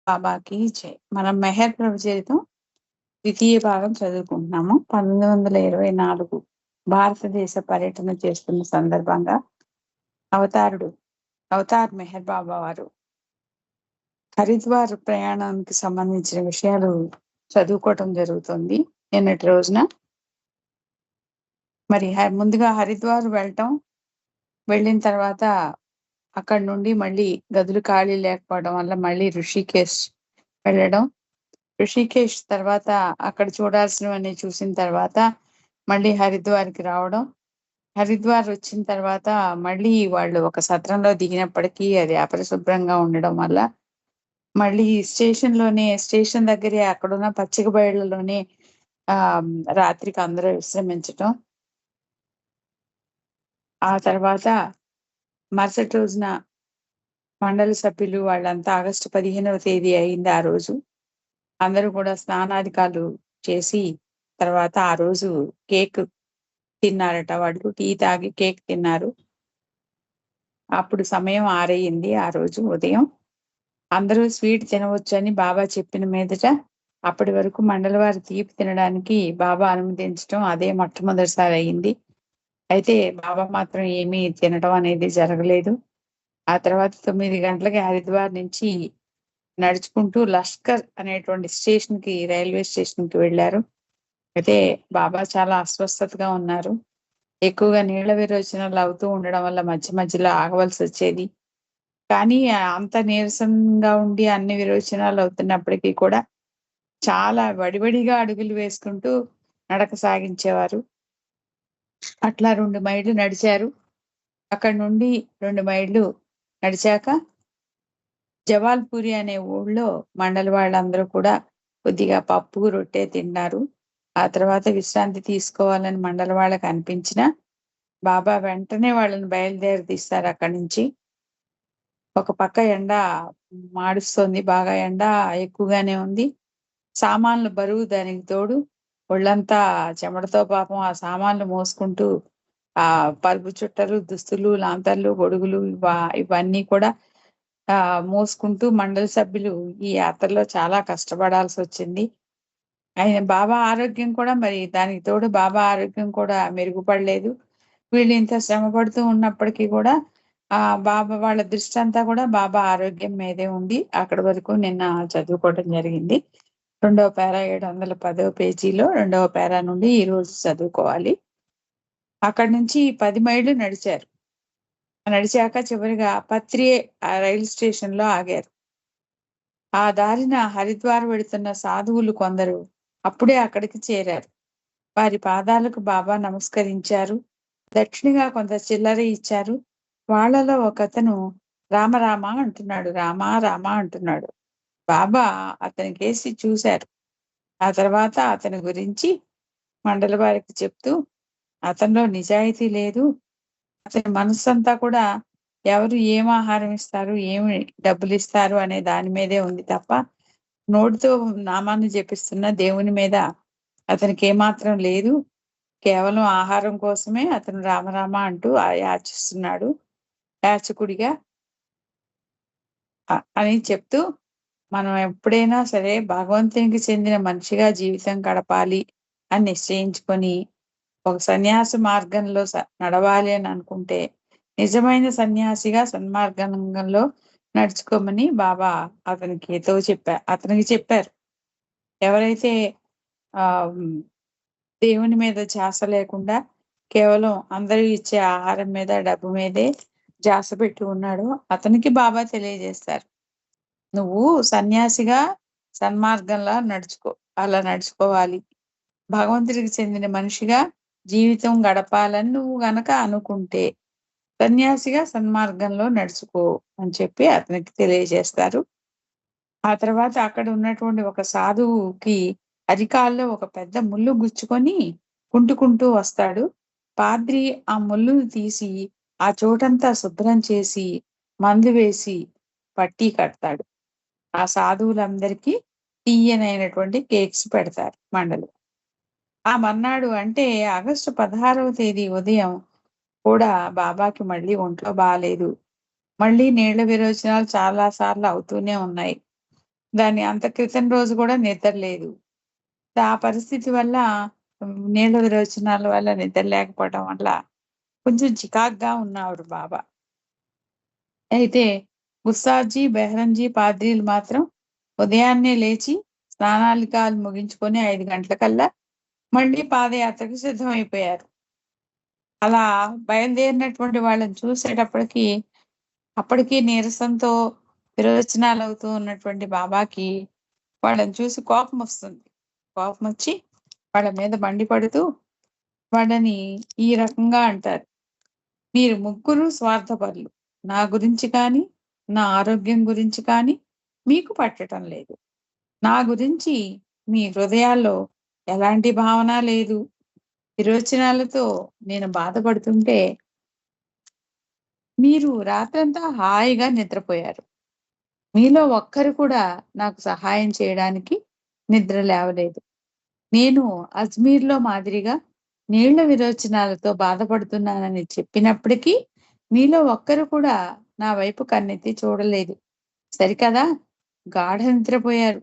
బాబాకి జై. మనం మెహర్ ప్రభు చరితం ద్వితీయ భాగం చదువుకుంటున్నాము. 1924 భారతదేశ పర్యటన చేస్తున్న సందర్భంగా అవతార్ మెహర్ బాబా వారు హరిద్వార్ ప్రయాణానికి సంబంధించిన విషయాలు చదువుకోవటం జరుగుతుంది నిన్నటి రోజున. మరి ముందుగా హరిద్వార్ వెళ్ళిన తర్వాత అక్కడి నుండి మళ్ళీ గదులు ఖాళీ లేకపోవడం వల్ల మళ్ళీ ఋషికేశ్ వెళ్ళడం. ఋషికేశ్ తర్వాత అక్కడ చూడాల్సినవన్నీ చూసిన తర్వాత మళ్ళీ హరిద్వార్కి రావడం. హరిద్వార్ వచ్చిన తర్వాత మళ్ళీ వాళ్ళు ఒక సత్రంలో దిగినప్పటికీ అది అపరిశుభ్రంగా ఉండడం వల్ల మళ్ళీ స్టేషన్ దగ్గరే అక్కడున్న పచ్చిక బయళ్లలోనే రాత్రికి అందరూ విశ్రమించటం. ఆ తర్వాత మరుసటి రోజున మండలి సభ్యులు వాళ్ళంతా ఆగస్టు 15వ తేదీ అయింది ఆ రోజు. అందరూ కూడా స్నానాధికాలు చేసి తర్వాత ఆ రోజు కేక్ తిన్నారట. వాళ్ళు టీ తాగి కేక్ తిన్నారు. అప్పుడు సమయం 6 అయింది ఆ రోజు ఉదయం. అందరూ స్వీట్ తినవచ్చని బాబా చెప్పిన మీదట అప్పటి వరకు మండలి వారి తీపి తినడానికి బాబా అనుమతించడం అదే మొట్టమొదటిసారి అయింది. అయితే బాబా మాత్రం ఏమీ తినడం అనేది జరగలేదు. ఆ తర్వాత 9 గంటలకి హరిద్వార్ నుంచి నడుచుకుంటూ లష్కర్ అనేటువంటి రైల్వే స్టేషన్ కి వెళ్ళారు. అయితే బాబా చాలా అస్వస్థతగా ఉన్నారు. ఎక్కువగా నీళ్ల విరోచనాలు అవుతూ ఉండడం వల్ల మధ్య మధ్యలో ఆగవలసి వచ్చేది. కానీ అంత నీరసంగా ఉండి అన్ని విరోచనాలు అవుతున్నప్పటికీ కూడా చాలా వడివడిగా అడుగులు వేసుకుంటూ నడక సాగించేవారు. అట్లా 2 మైళ్ళు నడిచారు. అక్కడి నుండి 2 మైళ్ళు నడిచాక జవాల్పూరి అనే ఊళ్ళో మండలి వాళ్ళందరూ కూడా కొద్దిగా పప్పు రొట్టె తిన్నారు. ఆ తర్వాత విశ్రాంతి తీసుకోవాలని మండలి వాళ్ళకి అనిపించినా బాబా వెంటనే వాళ్ళని బయలుదేరి తీస్తారు అక్కడి నుంచి. ఒక పక్క ఎండ మాడుస్తోంది, బాగా ఎండ ఎక్కువగానే ఉంది. సామాన్లు బరువు దానికి తోడు ఒళ్ళంతా చెమటతో పాపం ఆ సామాన్లు మోసుకుంటూ ఆ పరుపు చుట్టలు, దుస్తులు, లాంతర్లు, గొడుగులు ఇవన్నీ కూడా మోసుకుంటూ మండలి సభ్యులు ఈ యాత్రలో చాలా కష్టపడాల్సి వచ్చింది. ఆయన బాబా ఆరోగ్యం కూడా మరి దానికి తోడు బాబా ఆరోగ్యం కూడా మెరుగుపడలేదు. వీళ్ళు ఇంత శ్రమ పడుతూ ఉన్నప్పటికీ కూడా బాబా వాళ్ళ దృష్టి అంతా కూడా బాబా ఆరోగ్యం మీదే ఉంది. అక్కడి వరకు నిన్న చదువుకోవడం జరిగింది. 2వ పేరా 710వ పేజీలో 2వ పేరా నుండి ఈ రోజు చదువుకోవాలి. అక్కడి నుంచి 10 మైళ్ళు నడిచారు. నడిచాక చివరిగా పత్రియే రైలు స్టేషన్ లో ఆగారు. ఆ దారిన హరిద్వార్ వెళుతున్న సాధువులు కొందరు అప్పుడే అక్కడికి చేరారు. వారి పాదాలకు బాబా నమస్కరించారు. దక్షిణగా కొంత చిల్లర ఇచ్చారు. వాళ్లలో ఒకతను రామ అంటున్నాడు, రామ అంటున్నాడు. బాబా అతని కేసి చూశారు. ఆ తర్వాత అతని గురించి మండలి వారికి చెప్తూ అతనిలో నిజాయితీ లేదు, అతని మనస్సంతా కూడా ఎవరు ఏం ఆహారం ఇస్తారు, ఏమి డబ్బులు ఇస్తారు అనే దాని మీదే ఉంది తప్ప నోటితో నామాన్ని జపిస్తున్న దేవుని మీద అతనికి ఏమాత్రం లేదు. కేవలం ఆహారం కోసమే అతను రామ అంటూ యాచిస్తున్నాడు, యాచకుడిగా అని చెప్తూ మనం ఎప్పుడైనా సరే భగవంతునికి చెందిన మనిషిగా జీవితం గడపాలి అని నిశ్చయించుకొని ఒక సన్యాస మార్గంలో నడవాలి అని అనుకుంటే నిజమైన సన్యాసిగా సన్మార్గంలో నడుచుకోమని బాబా అతనికి చెప్పారు. ఎవరైతే దేవుని మీద ధ్యాస లేకుండా కేవలం అందరూ ఇచ్చే ఆహారం మీద, డబ్బు మీదే ధ్యాస పెట్టి ఉన్నాడో అతనికి బాబా తెలియజేస్తారు, నువ్వు సన్యాసిగా సన్మార్గంలో అలా నడుచుకోవాలి, భగవంతుడికి చెందిన మనిషిగా జీవితం గడపాలని నువ్వు గనక అనుకుంటే సన్యాసిగా సన్మార్గంలో నడుచుకో అని చెప్పి అతనికి తెలియజేస్తారు. ఆ తర్వాత అక్కడ ఉన్నటువంటి ఒక సాధువుకి అరికాల్లో ఒక పెద్ద ముళ్ళు గుచ్చుకొని కుంటుకుంటూ వస్తాడు. పాద్రి ఆ ముళ్ళును తీసి ఆ చోటంతా శుభ్రం చేసి మందు వేసి పట్టీ కడతాడు. ఆ సాధువులందరికీ తీయనైనటువంటి కేక్స్ పెడతారు మండలి. ఆ మర్నాడు అంటే ఆగస్టు 16వ తేదీ ఉదయం కూడా బాబాకి మళ్ళీ ఒంట్లో బాలేదు. మళ్ళీ నీళ్ల విరోచనాలు చాలా సార్లు అవుతూనే ఉన్నాయి. దాని అంత క్రితం రోజు కూడా నిద్ర లేదు. ఆ పరిస్థితి వల్ల నీళ్ళ విరోచనాల వల్ల నిద్ర లేకపోవడం వల్ల కొంచెం చికాకుగా ఉన్నవారు బాబా. అయితే గుస్తాజీ, బెహరంజీ పాద్రీలు మాత్రం ఉదయాన్నే లేచి స్నానాధికాలు ముగించుకొని 5 గంటలకల్లా మళ్ళీ పాదయాత్రకు సిద్ధమైపోయారు. అలా బయలుదేరినటువంటి వాళ్ళని చూసేటప్పటికి అప్పటికి నీరసంతో విరోచనాలవుతూ ఉన్నటువంటి బాబాకి వాళ్ళని చూసి కోపమొస్తుంది. కోపమొచ్చి వాళ్ళ మీద మండిపడుతూ వాళ్ళని ఈ రకంగా అంటారు. మీరు ముగ్గురు స్వార్థపరులు. నా గురించి కానీ, నా ఆరోగ్యం గురించి కానీ మీకు పట్టటం లేదు. నా గురించి మీ హృదయాల్లో ఎలాంటి భావన లేదు. విరోచనాలతో నేను బాధపడుతుంటే మీరు రాత్రంతా హాయిగా నిద్రపోయారు. మీలో ఒక్కరు కూడా నాకు సహాయం చేయడానికి నిద్ర లేవలేదు. నేను అజ్మీర్‌లో మాదిరిగా నీళ్ల విరోచనాలతో బాధపడుతున్నానని చెప్పినప్పటికీ మీలో ఒక్కరు కూడా నా వైపు కన్నెత్తి చూడలేదు. సరికదా? గాఢ నిద్రపోయారు.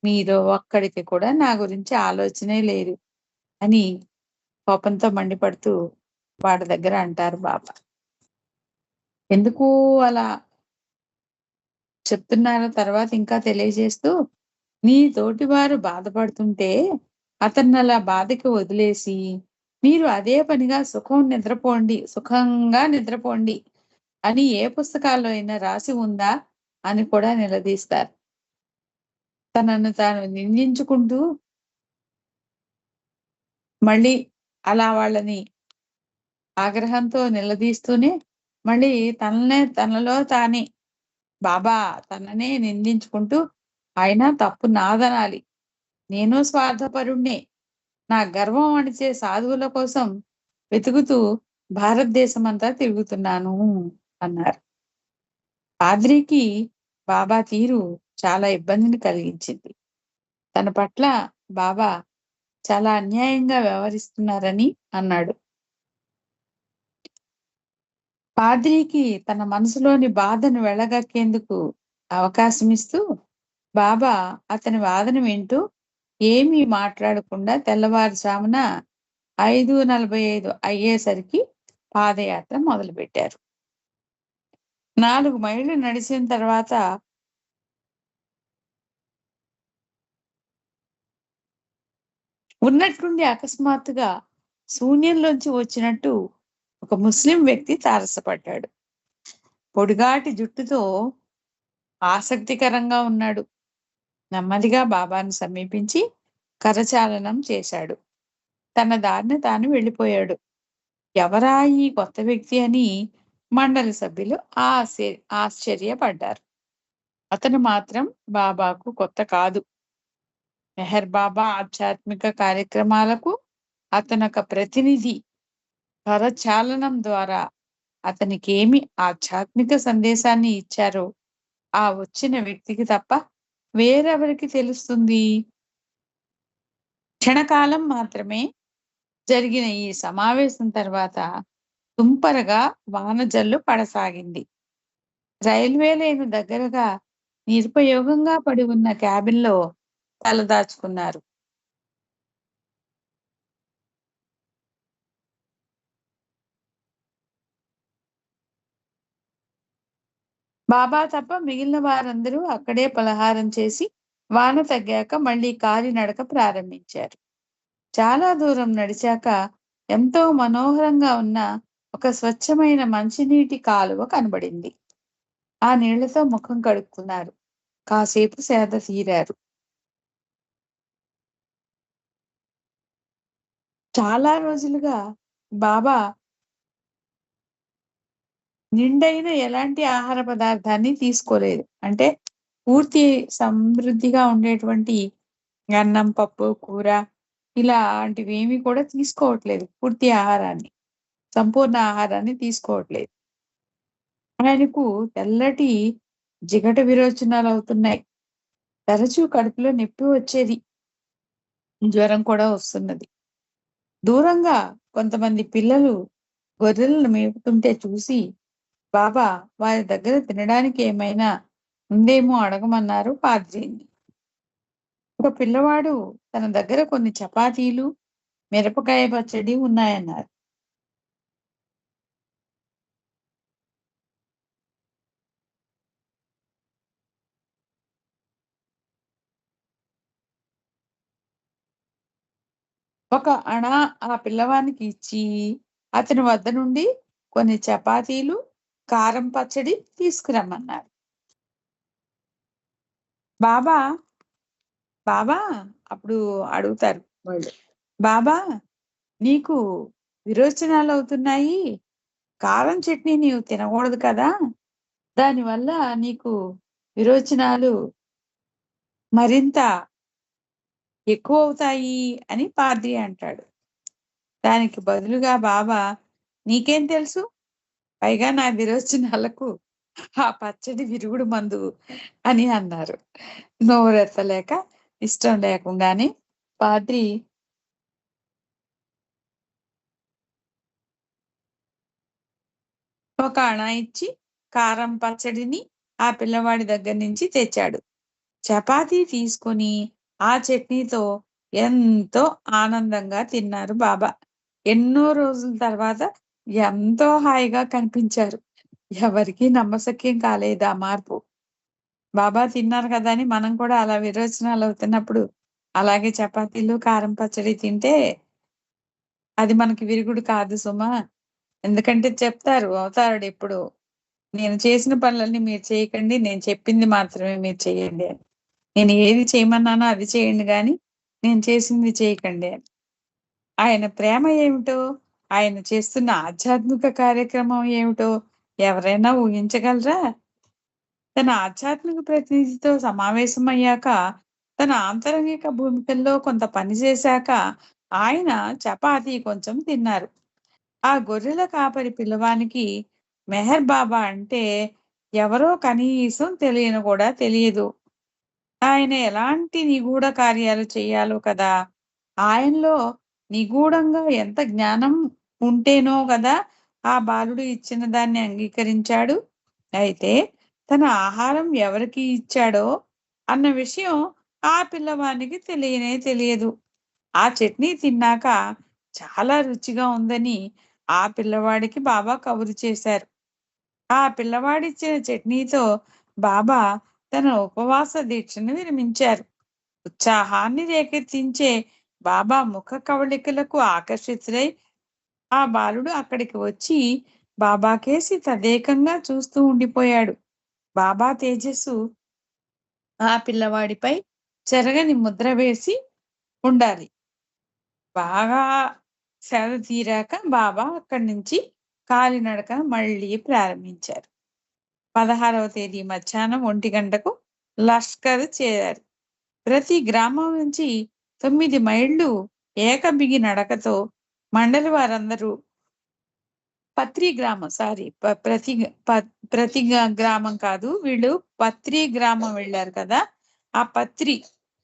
మీలో ఒక్కడికి కూడా నా గురించి ఆలోచనే లేదు అని కోపంతో మండిపడుతూ వాడి దగ్గర అంటారు బాబా. ఎందుకు అలా చెప్తున్నారో తర్వాత ఇంకా తెలియజేస్తూ, నీ తోటివారు బాధపడుతుంటే అతన్నలా బాధకి వదిలేసి, మీరు అదే పనిగా సుఖంగా నిద్రపోండి అని ఏ పుస్తకాల్లో అయినా రాసి ఉందా అని కూడా నిలదీస్తారు. తనను తాను నిందించుకుంటూ మళ్ళీ అలా వాళ్ళని ఆగ్రహంతో నిలదీస్తూనే మళ్ళీ తనలో తానే బాబా తననే నిందించుకుంటూ అయినా తప్పు నాదనాలి. నేను స్వార్థపరుణ్ణే. నా గర్వం అణిచే సాధువుల కోసం వెతుకుతూ భారతదేశమంతా తిరుగుతున్నాను అన్నారు. పాద్రికి బాబా తీరు చాలా ఇబ్బందిని కలిగించింది. తన పట్ల బాబా చాలా అన్యాయంగా వ్యవహరిస్తున్నారని అన్నాడు. పాద్రికి తన మనసులోని బాధను వెళ్ళగక్కేందుకు అవకాశమిస్తూ బాబా అతని వాదన వింటూ ఏమీ మాట్లాడకుండా తెల్లవారుజామున 5:45 అయ్యేసరికి పాదయాత్ర మొదలుపెట్టారు. 4 మైళ్ళు నడిచిన తర్వాత ఉన్నట్టుండి అకస్మాత్తుగా శూన్యంలోంచి వచ్చినట్టు ఒక ముస్లిం వ్యక్తి తారసపడ్డాడు. పొడిగాటి జుట్టుతో ఆసక్తికరంగా ఉన్నాడు. నెమ్మదిగా బాబాను సమీపించి కరచాలనం చేశాడు. తన దారిన తాను వెళ్ళిపోయాడు. ఎవరా ఈ కొత్త వ్యక్తి అని మండలి సభ్యులు ఆశ్చర్యపడ్డారు. అతను మాత్రం బాబాకు కొత్త కాదు. మెహర్ బాబా ఆధ్యాత్మిక కార్యక్రమాలకు అతనొక ప్రతినిధి. కరచాలనం ద్వారా అతనికి ఏమి ఆధ్యాత్మిక సందేశాన్ని ఇచ్చారో ఆ వచ్చిన వ్యక్తికి తప్ప వేరెవరికి తెలుస్తుంది? క్షణకాలం మాత్రమే జరిగిన ఈ సమావేశం తర్వాత తుంపరగా వానజల్లు పడసాగింది. రైల్వే లైను దగ్గరగా నిరుపయోగంగా పడి ఉన్న క్యాబిన్‌లో తలదాచుకున్నారు. బాబా తప్ప మిగిలిన వారందరూ అక్కడే పలహారం చేసి వాన తగ్గాక మళ్ళీ కాలినడక ప్రారంభించారు. చాలా దూరం నడిచాక ఎంతో మనోహరంగా ఉన్న ఒక స్వచ్ఛమైన మంచినీటి కాలువ కనబడింది. ఆ నీళ్లతో ముఖం కడుక్కున్నారు. కాసేపు సేద తీరారు. చాలా రోజులుగా బాబా నిండైన ఎలాంటి ఆహార పదార్థాన్ని తీసుకోలేదు. అంటే పూర్తి సమృద్ధిగా ఉండేటువంటి అన్నం, పప్పు, కూర ఇలాంటివేమీ కూడా తీసుకోవట్లేదు. పూర్తి ఆహారాన్ని, సంపూర్ణ ఆహారాన్ని తీసుకోవట్లేదు. ఆయనకు తెల్లటి జిగట విరోచనాలవుతున్నాయి. తరచూ కడుపులో నొప్పి వచ్చేది. జ్వరం కూడా వస్తున్నది. దూరంగా కొంతమంది పిల్లలు గొర్రెలను మేపుతుంటే చూసి బాబా వారి దగ్గర తినడానికి ఏమైనా ఉందేమో అడగమన్నారు పాద్రీని. ఒక పిల్లవాడు తన దగ్గర కొన్ని చపాతీలు, మిరపకాయ పచ్చడి ఉన్నాయన్నారు. ఒక అణ ఆ పిల్లవానికి ఇచ్చి, అతని వద్ద నుండి కొన్ని చపాతీలు, కారం పచ్చడి తీసుకురమ్మన్నారు. బాబా, బాబా అప్పుడు అడుగుతారు వాళ్ళు. బాబా, నీకు విరోచనాలవుతున్నాయి. కారం చట్నీ నీవు తినకూడదు కదా! దానివల్ల నీకు విరోచనాలు మరింత ఎక్కువవుతాయి అని పాద్రి అంటాడు. దానికి బదులుగా బాబా, నీకేం తెలుసు? పైగా నా విరోచనాలకు ఆ పచ్చడి విరుగుడు మందు అని అన్నారు. నోరెత్తలేక ఇష్టం లేకుండానే పాద్రి ఒక అణ ఇచ్చి కారం పచ్చడిని ఆ పిల్లవాడి దగ్గర నుంచి తెచ్చాడు. చపాతీ తీసుకొని ఆ చట్నీతో ఎంతో ఆనందంగా తిన్నారు బాబా. ఎన్నో రోజుల తర్వాత ఎంతో హాయిగా కనిపించారు. ఎవరికీ నమ్మశక్యం కాలేదు ఆ మార్పు. బాబా తిన్నారు కదా అని మనం కూడా అలా విరోచనాలు అవుతున్నప్పుడు అలాగే చపాతీలు, కారం పచ్చడి తింటే అది మనకి విరుగుడు కాదు సుమా. ఎందుకంటే చెప్తారు అవతారుడెప్పుడు, నేను చేసిన పనులన్నీ మీరు చేయకండి. నేను చెప్పింది మాత్రమే మీరు చేయండి అని. నేను ఏది చేయమన్నానో అది చేయండి గానీ, నేను చేసింది చేయకండి అని. ఆయన ప్రేమ ఏమిటో, ఆయన చేస్తున్న ఆధ్యాత్మిక కార్యక్రమం ఏమిటో ఎవరైనా ఊహించగలరా? తన ఆధ్యాత్మిక ప్రతినిధితో సమావేశమయ్యాక, తన ఆంతరంగిక భూమికల్లో కొంత పని చేశాక, ఆయన చపాతీ కొంచెం తిన్నారు. ఆ గొర్రెల కాపరి పిల్లవానికి మెహర్ బాబా అంటే ఎవరో కనీసం తెలియను కూడా తెలియదు. ఆయన ఎలాంటి నిగూఢ కార్యాలు చెయ్యాలో కదా! ఆయనలో నిగూఢంగా ఎంత జ్ఞానం ఉంటేనో గదా ఆ బాలుడు ఇచ్చిన దాన్ని అంగీకరించాడు. అయితే తన ఆహారం ఎవరికి ఇచ్చాడో అన్న విషయం ఆ పిల్లవానికి తెలియనే తెలియదు. ఆ చట్నీ తిన్నాక చాలా రుచిగా ఉందని ఆ పిల్లవాడికి బాబా కబురు చేశారు. ఆ పిల్లవాడిచ్చిన చట్నీతో బాబా తన ఉపవాస దీక్షను విరమించారు. ఉత్సాహాన్ని రేకెత్తించే బాబా ముఖ కవళికలకు ఆకర్షితుడై ఆ బాలుడు అక్కడికి వచ్చి బాబాకేసి తదేకంగా చూస్తూ ఉండిపోయాడు. బాబా తేజస్సు ఆ పిల్లవాడిపై చెరగని ముద్ర వేసి ఉండాలి. బాగా సేద తీరాక బాబా అక్కడి నుంచి కాలినడకన మళ్ళీ ప్రారంభించారు. 16వ తేదీ మధ్యాహ్నం 1 గంటకు లష్కర్ చేరారు. ప్రతి గ్రామం నుంచి 9 మైళ్ళు ఏకబిగి నడకతో మండలి వారందరూ పత్రి గ్రామం సారీ ప ప్రతి ప ప్రతి గ్రామం కాదు. వీళ్ళు పత్రి గ్రామం వెళ్లారు కదా! ఆ పత్రి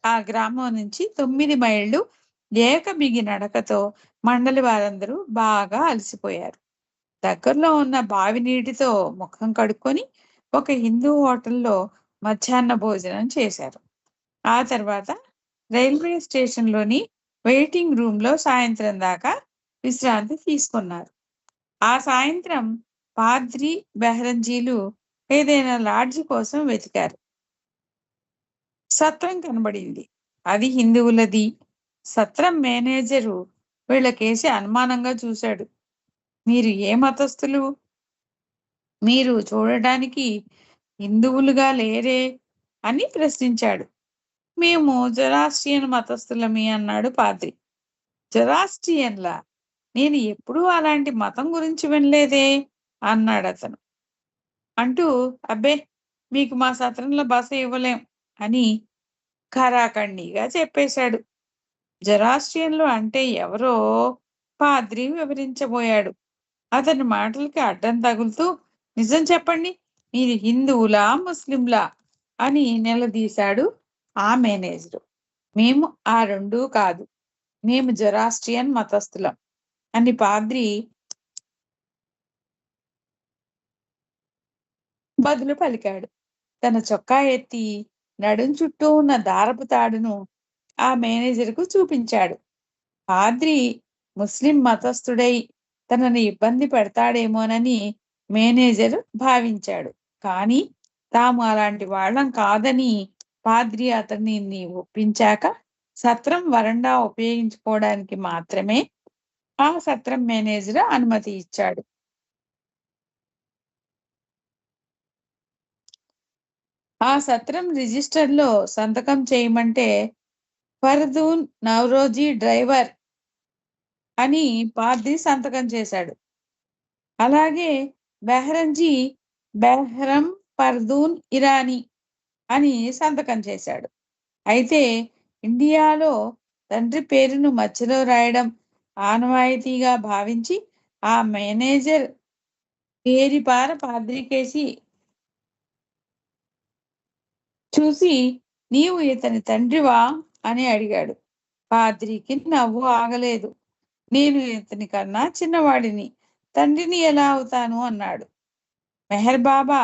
ఆ గ్రామం నుంచి 9 మైళ్ళు ఏకబిగి నడకతో మండలి వారందరూ బాగా అలసిపోయారు. దగ్గరలో ఉన్న బావి నీటితో ముఖం కడుక్కొని ఒక హిందూ హోటల్‌లో మధ్యాహ్న భోజనం చేశారు. ఆ తర్వాత రైల్వే స్టేషన్‌లోని వెయిటింగ్ రూమ్‌లో సాయంత్రం దాకా విశ్రాంతి తీసుకున్నారు. ఆ సాయంత్రం పాద్రి, బెహరంజీలు ఏదైనా లాడ్జి కోసం వెతికారు. సత్రం కనబడింది. అది హిందువులది. సత్రం మేనేజరు వీళ్ళకేసి అనుమానంగా చూశాడు. మీరు ఏ మతస్థులు? మీరు చూడడానికి హిందువులుగా లేరే అని ప్రశ్నించాడు. మేము జొరాస్ట్రియన్ మతస్థులమి అన్నాడు పాద్రి. జొరాస్ట్రియన్లా? నేను ఎప్పుడూ అలాంటి మతం గురించి వినలేదే అన్నాడతను. అంటూ అబ్బే! మీకు మా సత్రంలో బస ఇవ్వలేం అని ఖరాఖండిగా చెప్పేశాడు. జొరాస్ట్రియన్లు అంటే ఎవరో పాద్రి వివరించబోయాడు. అతని మాటలకి అడ్డం తగులుతూ నిజం చెప్పండి. మీరు హిందువులా? ముస్లింలా? అని నిలదీశాడు ఆ మేనేజరు. మేము ఆ రెండూ కాదు. మేము జొరాస్ట్రియన్ మతస్థులం అని పాద్రి బదులు పలికాడు. తన చొక్కా ఎత్తి నడుం చుట్టూ ఉన్న దారపు తాడును ఆ మేనేజర్కు చూపించాడు. పాద్రి ముస్లిం మతస్థుడై తనని ఇబ్బంది పెడతాడేమోనని మేనేజర్ భావించాడు. కానీ తాము అలాంటి వాళ్ళం కాదని పాద్రి అతన్ని ఒప్పించాక సత్రం వరండా ఉపయోగించుకోవడానికి మాత్రమే ఆ సత్రం మేనేజర్ అనుమతి ఇచ్చాడు. ఆ సత్రం రిజిస్టర్‌లో సంతకం చేయమంటే ఫర్దూన్ నౌరోజీ డ్రైవర్ అని పాద్రి సంతకం చేశాడు. అలాగే బెహ్రంజీ బెహ్రం ఫర్దూన్ ఇరానీ అని సంతకం చేశాడు. అయితే ఇండియాలో తండ్రి పేరును మధ్యలో రాయడం ఆనవాయితీగా భావించి ఆ మేనేజర్ తేరిపార పాద్రికేసి చూసి నీవు ఇతని తండ్రివా అని అడిగాడు. పాద్రికి నవ్వు ఆగలేదు. నేను ఇతని కన్నా చిన్నవాడిని, తండ్రిని ఎలా అవుతాను అన్నాడు. మెహర్ బాబా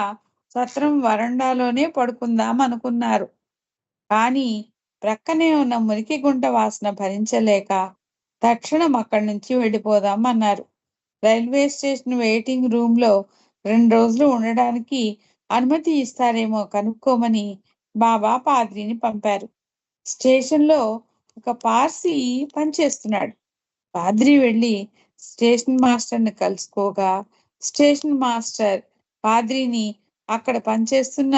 సత్రం వరండాలోనే పడుకుందాం అనుకున్నారు. కానీ ప్రక్కనే ఉన్న మురికి గుంట వాసన భరించలేక తక్షణం అక్కడి నుంచి వెళ్ళిపోదాం అన్నారు. రైల్వే స్టేషన్ వెయిటింగ్ రూమ్ లో 2 రోజులు ఉండడానికి అనుమతి ఇస్తారేమో కనుక్కోమని బాబా పాద్రిని పంపారు. స్టేషన్ లో ఒక పార్సీ పనిచేస్తున్నాడు. పాద్రి వెళ్ళి స్టేషన్ మాస్టర్ని కలుసుకోగా స్టేషన్ మాస్టర్ పాద్రిని అక్కడ పనిచేస్తున్న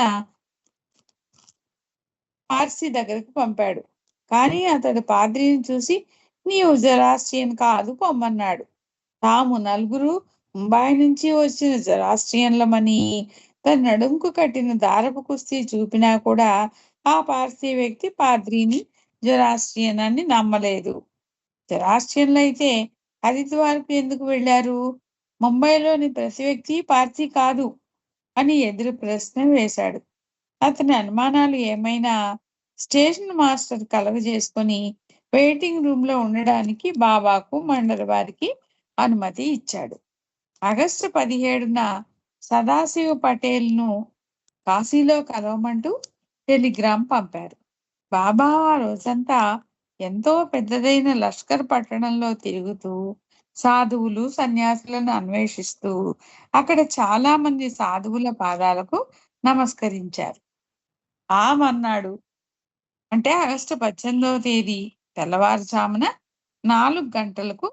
పార్సీ దగ్గరకు పంపాడు. కానీ అతడు పాద్రిని చూసి నీవు జొరాస్ట్రియన్ కాదు పొమ్మన్నాడు. తాము నలుగురు ముంబాయి నుంచి వచ్చిన జొరాస్ట్రియన్లమని తన నడుంకు కట్టిన దారపు కుస్తీ చూపినా కూడా ఆ పార్సీ వ్యక్తి పాద్రిని జొరాస్ట్రియన్ అని నమ్మలేదు. జొరాస్ట్రియన్లైతే హరిద్వార్కు ఎందుకు వెళ్ళారు? ముంబైలోని ప్రతి వ్యక్తి పార్సీ కాదు అని ఎదురు ప్రశ్న వేశాడు. అతని అనుమానాలు ఏమైనా స్టేషన్ మాస్టర్ కలగజేసుకొని వెయిటింగ్ రూమ్ లో ఉండడానికి బాబాకు మండలి వారికి అనుమతి ఇచ్చాడు. ఆగస్టు 17న సదాశివ పటేల్ ను కాశీలో కలవమంటూ టెలిగ్రామ్ పంపారు. బాబా ఆ రోజంతా ఎంతో పెద్దదైన లష్కర్ పట్టణంలో తిరుగుతూ సాధువులు సన్యాసులను అన్వేషిస్తూ అక్కడ చాలా మంది సాధువుల పాదాలకు నమస్కరించారు. ఆ మన్నాడు అంటే ఆగస్టు 18వ తేదీ తెల్లవారుజామున 4 గంటలకు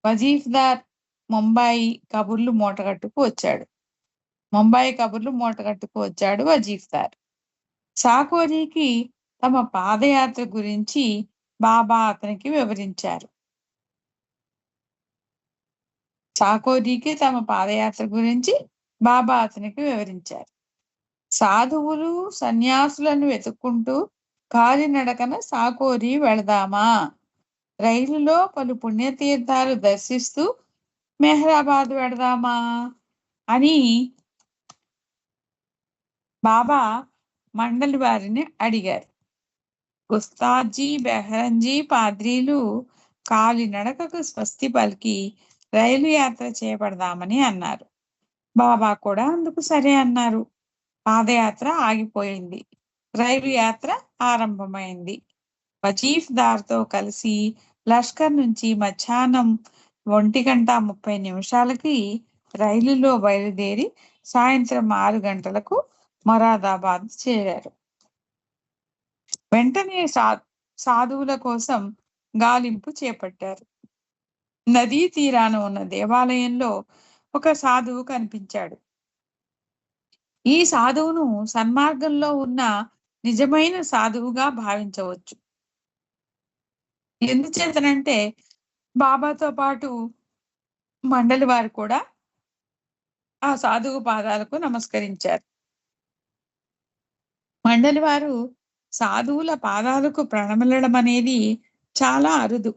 వజీఫ్దార్ ముంబాయి కబుర్లు మూటగట్టుకు వచ్చాడు వజీఫ్దార్. సాకోరికి తమ పాదయాత్ర గురించి బాబా అతనికి వివరించారు. సాధువులు సన్యాసులను వెతుక్కుంటూ కాలినడకన సాకోరి వెళదామా? రైలులో పలు పుణ్యతీర్థాలు దర్శిస్తూ మెహరాబాద్ వెళదామా అని బాబా మండలి వారిని అడిగారు. గుస్తాజీ బెహ్రంజీ పాద్రీలు కాలినడకకు స్వస్తి పలికి రైలు యాత్ర చేపడదామని అన్నారు. బాబా కూడా అందుకు సరే అన్నారు. పాదయాత్ర ఆగిపోయింది. రైలు యాత్ర ఆరంభమైంది. వజీఫ్దార్తో కలిసి లష్కర్ నుంచి మధ్యాహ్నం 1:30 రైలులో బయలుదేరి సాయంత్రం 6 గంటలకు మొరాదాబాద్ చేరారు. వెంటనే సాధువుల కోసం గాలింపు చేపట్టారు. నదీ తీరాన ఉన్న దేవాలయంలో ఒక సాధువు కనిపించాడు. ఈ సాధువును సన్మార్గంలో ఉన్న నిజమైన సాధువుగా భావించవచ్చు. ఎందుచేతనంటే బాబాతో పాటు మండలి వారు కూడా ఆ సాధువు పాదాలకు నమస్కరించారు. మండలి వారు సాధువుల పాదాలకు ప్రణమిల్లడం అనేది చాలా అరుదు.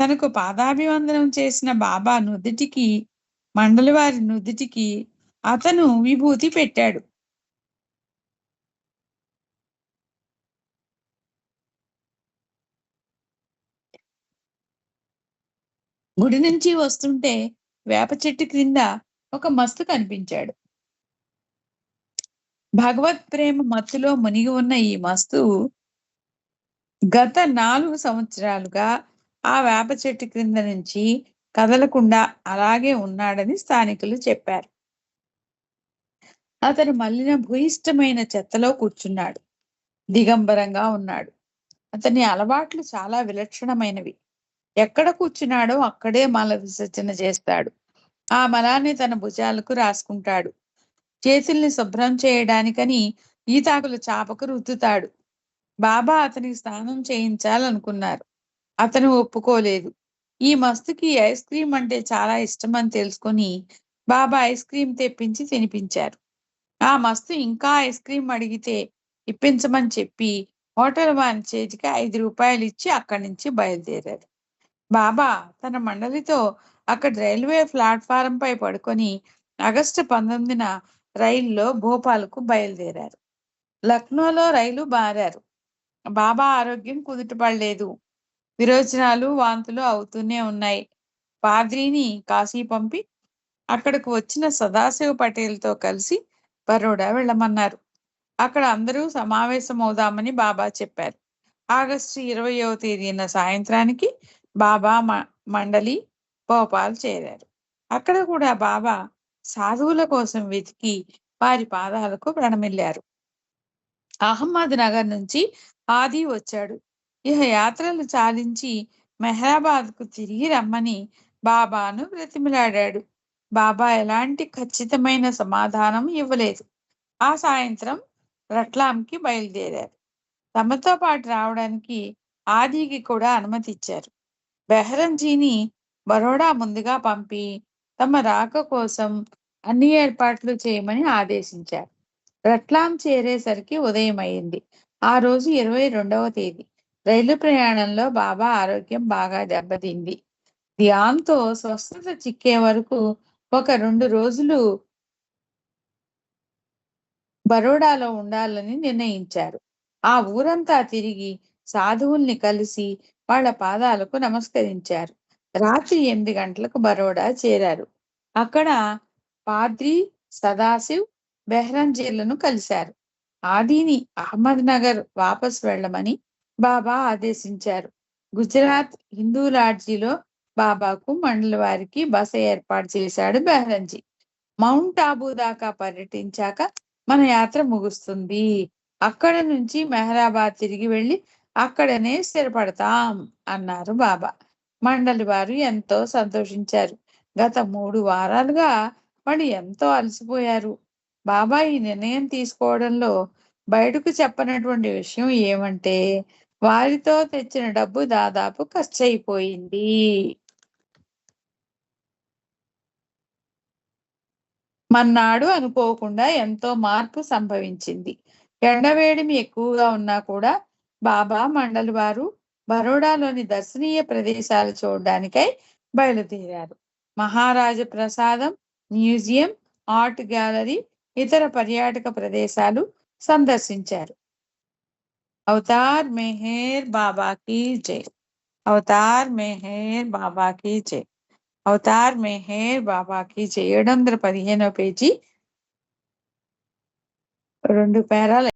తనకు పాదాభివందనం చేసిన బాబా నుదిటికి, మండలి వారి నుదిటికి అతను విభూతి పెట్టాడు. గుడి నుంచి వస్తుంటే వేప చెట్టు క్రింద ఒక మస్తు కనిపించాడు. భగవత్ ప్రేమ మత్తులో మునిగి ఉన్న ఈ మస్తు గత 4 సంవత్సరాలుగా ఆ వేప చెట్టు క్రింద నుంచి కదలకుండా అలాగే ఉన్నాడని స్థానికులు చెప్పారు. అతను మళ్ళిన భూయిష్టమైన చెత్తలో కూర్చున్నాడు. దిగంబరంగా ఉన్నాడు. అతని అలవాట్లు చాలా విలక్షణమైనవి. ఎక్కడ కూర్చున్నాడో అక్కడే మల విసర్జన చేస్తాడు. ఆ మలాన్ని తన భుజాలకు రాసుకుంటాడు. చేతుల్ని శుభ్రం చేయడానికని ఈతాకుల చాపకు రుద్దుతాడు. బాబా అతనికి స్నానం చేయించాలనుకున్నారు. అతను ఒప్పుకోలేదు. ఈ మస్తుకి ఐస్ క్రీం అంటే చాలా ఇష్టమని తెలుసుకొని బాబా ఐస్ క్రీం తెప్పించి తినిపించారు. ఆ మస్తు ఇంకా ఐస్ క్రీం అడిగితే ఇప్పించమని చెప్పి హోటల్ వాని చేతికి 5 రూపాయలు ఇచ్చి అక్కడి నుంచి బయలుదేరారు. బాబా తన మండలితో అక్కడ రైల్వే ప్లాట్ఫారంపై పడుకొని ఆగస్టు 19న రైల్లో భోపాల్కు బయలుదేరారు. లక్నోలో రైలు మారారు. బాబా ఆరోగ్యం కుదుటపడలేదు. విరోచనాలు, వాంతులు అవుతూనే ఉన్నాయి. పాద్రీని కాశీ పంపి అక్కడకు వచ్చిన సదాశివ పటేల్తో కలిసి బరోడా వెళ్ళమన్నారు. అక్కడ అందరూ సమావేశమవుదామని బాబా చెప్పారు. ఆగస్టు 20వ తేదీన సాయంత్రానికి బాబా మండలి భోపాల్ చేరారు. అక్కడ కూడా బాబా సాధువుల కోసం వెతికి వారి పాదాలకు ప్రణమిల్లారు. అహ్మద్ నగర్ నుంచి ఆది వచ్చాడు. ఇహ యాత్రలు చాలించి మెహరాబాద్కు తిరిగి రమ్మని బాబాను బ్రతిమిలాడాడు. బాబా ఎలాంటి ఖచ్చితమైన సమాధానం ఇవ్వలేదు. ఆ సాయంత్రం రట్లాంకి బయలుదేరారు. తమతో పాటు రావడానికి ఆదికి కూడా అనుమతి ఇచ్చారు. బెహరంజీని బరోడా ముందుగా పంపి తమ రాక కోసం అన్ని ఏర్పాట్లు చేయమని ఆదేశించారు. రట్లాం చేరేసరికి ఉదయం అయింది. ఆ రోజు 22వ తేదీ. రైలు ప్రయాణంలో బాబా ఆరోగ్యం బాగా దెబ్బతింది. దాంతో స్వస్థత చిక్కే వరకు ఒక 2 రోజులు బరోడాలో ఉండాలని నిర్ణయించారు. ఆ ఊరంతా తిరిగి సాధువుల్ని కలిసి వాళ్ళ పాదాలకు నమస్కరించారు. రాత్రి 8 గంటలకు బరోడా చేరారు. అక్కడ పాద్రి, సదాశివ్, బెహ్రంజీలను కలిశారు. ఆదిని అహ్మద్ నగర్ వాపస్ వెళ్ళమని బాబా ఆదేశించారు. గుజరాత్ హిందూ లాడ్జీలో బాబాకు మండలి వారికి బస ఏర్పాటు చేశాడు బెహ్రంజీ. మౌంట్ ఆబూ దాకా పర్యటించాక మన యాత్ర ముగుస్తుంది. అక్కడ నుంచి మెహరాబాద్ తిరిగి వెళ్ళి అక్కడనే స్థిరపడతాం అన్నారు బాబా. మండలి వారు ఎంతో సంతోషించారు. గత 3 వారాలుగా వాళ్ళు ఎంతో అలసిపోయారు. బాబా ఈ నిర్ణయం తీసుకోవడంలో బయటకు చెప్పనటువంటి విషయం ఏమంటే వారితో తెచ్చిన డబ్బు దాదాపు ఖర్చయిపోయింది. మన్నాడు అనుకోకుండా ఎంతో మార్పు సంభవించింది. ఎండవేడిమి ఎక్కువగా ఉన్నా కూడా బాబా మండలి వారు బరోడాలోని దర్శనీయ ప్రదేశాలు చూడడానికై బయలుదేరారు. మహారాజ ప్రసాదం, మ్యూజియం, ఆర్ట్ గ్యాలరీ, ఇతర పర్యాటక ప్రదేశాలు సందర్శించారు. అవతార్ మెహర్ బాబా కీ జై. అవతార్ మెహర్ బాబా కీ జై. అవతార్ మెహర్ బాబా కీ జై. 715వ పేజీ 2 పేరాలు